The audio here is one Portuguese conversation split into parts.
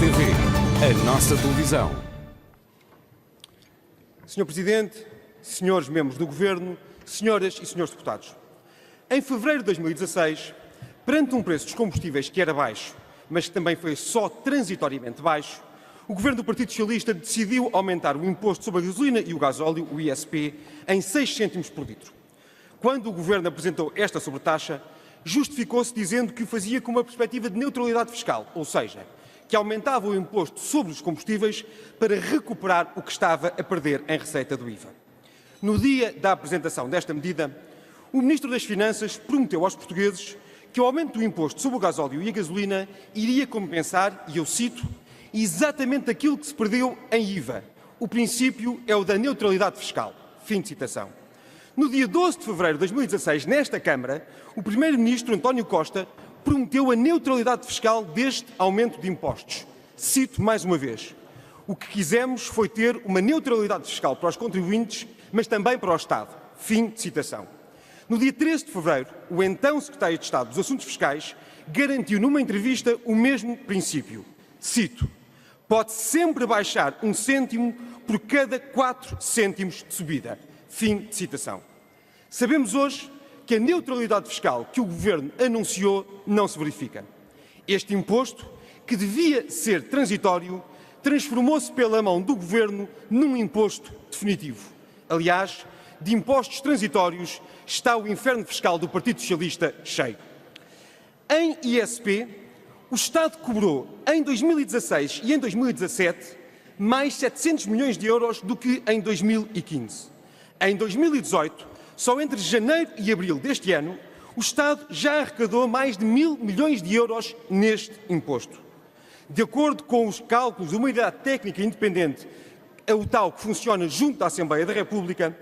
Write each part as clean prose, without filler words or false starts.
TV, a nossa televisão. Senhor Presidente, senhores membros do Governo, senhoras e senhores deputados. Em fevereiro de 2016, perante um preço dos combustíveis que era baixo, mas que também foi só transitoriamente baixo, o Governo do Partido Socialista decidiu aumentar o imposto sobre a gasolina e o gasóleo, o ISP, em 6 cêntimos por litro. Quando o Governo apresentou esta sobretaxa, justificou-se dizendo que o fazia com uma perspectiva de neutralidade fiscal, ou seja, que aumentava o imposto sobre os combustíveis para recuperar o que estava a perder em receita do IVA. No dia da apresentação desta medida, o Ministro das Finanças prometeu aos portugueses que o aumento do imposto sobre o gasóleo e a gasolina iria compensar, e eu cito, exatamente aquilo que se perdeu em IVA. O princípio é o da neutralidade fiscal. Fim de citação. No dia 12 de fevereiro de 2016, nesta Câmara, o Primeiro-Ministro António Costa prometeu a neutralidade fiscal deste aumento de impostos. Cito mais uma vez. O que quisemos foi ter uma neutralidade fiscal para os contribuintes, mas também para o Estado. Fim de citação. No dia 13 de fevereiro, o então Secretário de Estado dos Assuntos Fiscais garantiu numa entrevista o mesmo princípio. Cito. Pode sempre baixar 1 cêntimo por cada 4 cêntimos de subida. Fim de citação. Sabemos hoje que a neutralidade fiscal que o Governo anunciou não se verifica. Este imposto, que devia ser transitório, transformou-se pela mão do Governo num imposto definitivo. Aliás, de impostos transitórios está o inferno fiscal do Partido Socialista cheio. Em ISP, o Estado cobrou em 2016 e em 2017 mais 700 milhões de euros do que em 2015. Em 2018, só entre janeiro e abril deste ano, o Estado já arrecadou mais de 1.000 milhões de euros neste imposto. De acordo com os cálculos de uma unidade técnica independente, o tal que funciona junto da Assembleia da República,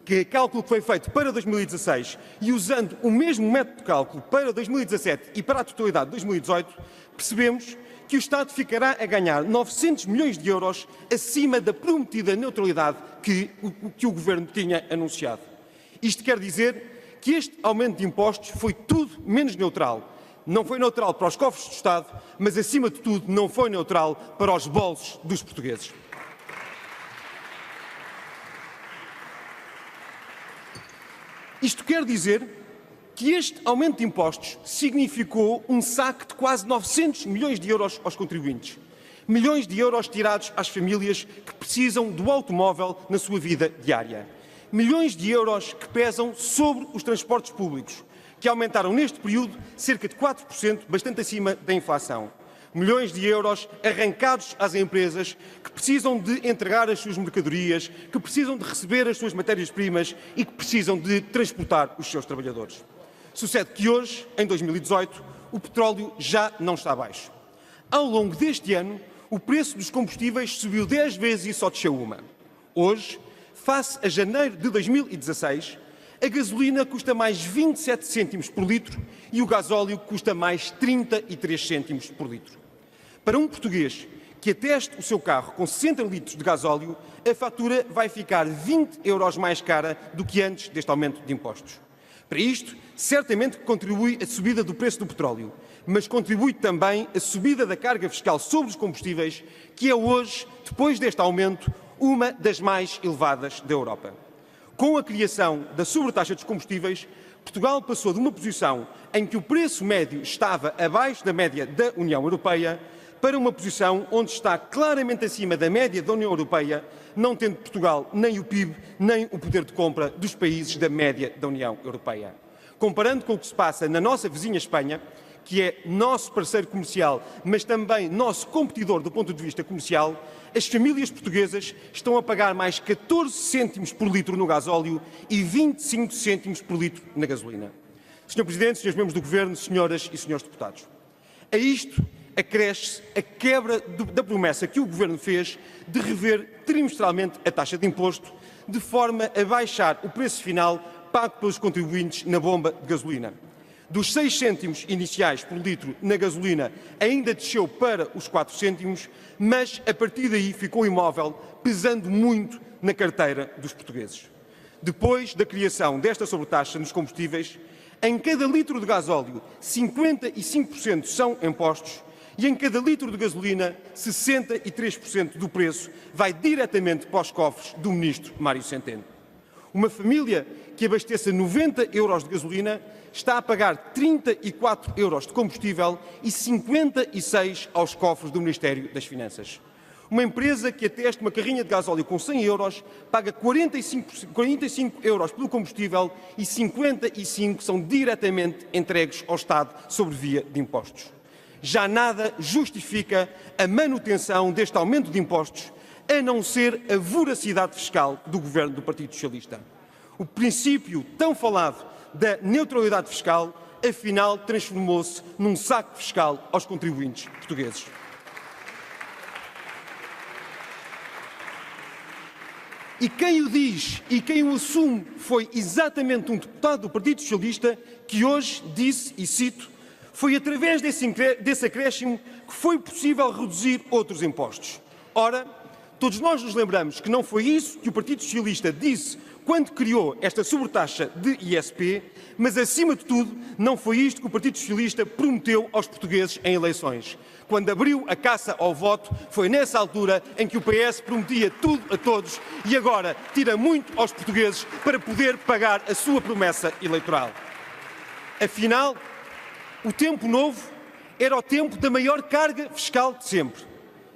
que é cálculo que foi feito para 2016 e usando o mesmo método de cálculo para 2017 e para a totalidade de 2018, percebemos que o Estado ficará a ganhar 900 milhões de euros acima da prometida neutralidade que o Governo tinha anunciado. Isto quer dizer que este aumento de impostos foi tudo menos neutral. Não foi neutral para os cofres do Estado, mas, acima de tudo, não foi neutral para os bolsos dos portugueses. Isto quer dizer que este aumento de impostos significou um saque de quase 900 milhões de euros aos contribuintes. Milhões de euros tirados às famílias que precisam do automóvel na sua vida diária. Milhões de euros que pesam sobre os transportes públicos, que aumentaram neste período cerca de 4%, bastante acima da inflação. Milhões de euros arrancados às empresas que precisam de entregar as suas mercadorias, que precisam de receber as suas matérias-primas e que precisam de transportar os seus trabalhadores. Sucede que hoje, em 2018, o petróleo já não está baixo. Ao longo deste ano, o preço dos combustíveis subiu 10 vezes e só desceu uma. Hoje, face a janeiro de 2016, a gasolina custa mais 27 cêntimos por litro e o gasóleo custa mais 33 cêntimos por litro. Para um português que ateste o seu carro com 60 litros de gasóleo, a fatura vai ficar 20 euros mais cara do que antes deste aumento de impostos. Para isto, certamente contribui a subida do preço do petróleo, mas contribui também a subida da carga fiscal sobre os combustíveis, que é hoje, depois deste aumento, uma das mais elevadas da Europa. Com a criação da sobretaxa dos combustíveis, Portugal passou de uma posição em que o preço médio estava abaixo da média da União Europeia para uma posição onde está claramente acima da média da União Europeia, não tendo Portugal nem o PIB, nem o poder de compra dos países da média da União Europeia. Comparando com o que se passa na nossa vizinha Espanha, que é nosso parceiro comercial, mas também nosso competidor do ponto de vista comercial, as famílias portuguesas estão a pagar mais 14 cêntimos por litro no gasóleo e 25 cêntimos por litro na gasolina. Sr. Presidente, Srs. Membros do Governo, Senhoras e Senhores Deputados, a isto acresce a quebra da promessa que o Governo fez de rever trimestralmente a taxa de imposto, de forma a baixar o preço final pago pelos contribuintes na bomba de gasolina. Dos 6 cêntimos iniciais por litro na gasolina ainda desceu para os 4 cêntimos, mas a partir daí ficou imóvel, pesando muito na carteira dos portugueses. Depois da criação desta sobretaxa nos combustíveis, em cada litro de gasóleo 55% são impostos, E em cada litro de gasolina, 63% do preço vai diretamente para os cofres do Ministro Mário Centeno. Uma família que abasteça 90 euros de gasolina está a pagar 34 euros de combustível e 56 aos cofres do Ministério das Finanças. Uma empresa que ateste uma carrinha de gasóleo com 100 euros paga 45 euros pelo combustível e 55 são diretamente entregues ao Estado sob via de impostos. Já nada justifica a manutenção deste aumento de impostos, a não ser a voracidade fiscal do governo do Partido Socialista. O princípio tão falado da neutralidade fiscal, afinal, transformou-se num saco fiscal aos contribuintes portugueses. E quem o diz e quem o assume foi exatamente um deputado do Partido Socialista que hoje disse, e cito, foi através desse acréscimo que foi possível reduzir outros impostos. Ora, todos nós nos lembramos que não foi isso que o Partido Socialista disse quando criou esta sobretaxa de ISP, mas, acima de tudo, não foi isto que o Partido Socialista prometeu aos portugueses em eleições. Quando abriu a caça ao voto, foi nessa altura em que o PS prometia tudo a todos e agora tira muito aos portugueses para poder pagar a sua promessa eleitoral. Afinal, o tempo novo era o tempo da maior carga fiscal de sempre.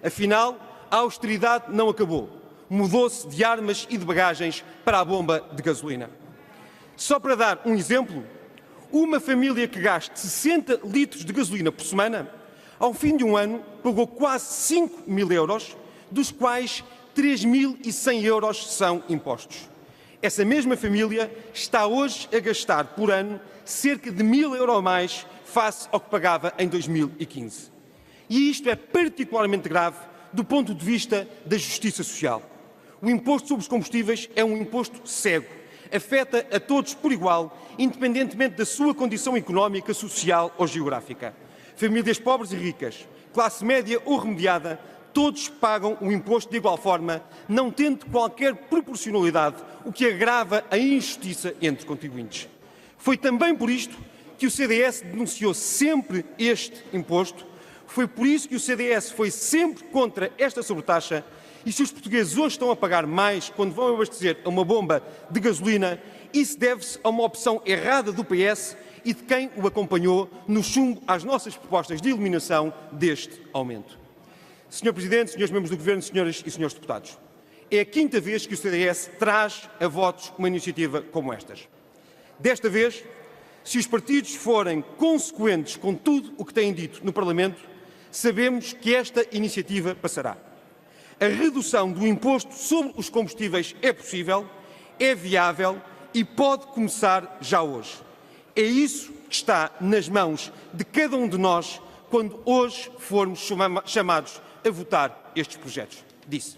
Afinal, a austeridade não acabou. Mudou-se de armas e de bagagens para a bomba de gasolina. Só para dar um exemplo, uma família que gaste 60 litros de gasolina por semana, ao fim de um ano, pagou quase 5.000 euros, dos quais 3.100 euros são impostos. Essa mesma família está hoje a gastar por ano cerca de 1.000 euros a mais face ao que pagava em 2015. E isto é particularmente grave do ponto de vista da justiça social. O imposto sobre os combustíveis é um imposto cego. Afeta a todos por igual, independentemente da sua condição económica, social ou geográfica. Famílias pobres e ricas, classe média ou remediada, todos pagam o imposto de igual forma, não tendo qualquer proporcionalidade, o que agrava a injustiça entre contribuintes. Foi também por isto que o CDS denunciou sempre este imposto, foi por isso que o CDS foi sempre contra esta sobretaxa. E se os portugueses hoje estão a pagar mais quando vão abastecer a uma bomba de gasolina, isso deve-se a uma opção errada do PS e de quem o acompanhou no chumbo às nossas propostas de eliminação deste aumento. Sr. Presidente, senhores membros do Governo, senhoras e senhores deputados, é a quinta vez que o CDS traz a votos uma iniciativa como estas. Desta vez, se os partidos forem consequentes com tudo o que têm dito no Parlamento, sabemos que esta iniciativa passará. A redução do imposto sobre os combustíveis é possível, é viável e pode começar já hoje. É isso que está nas mãos de cada um de nós quando hoje formos chamados a votar estes projetos. Disse.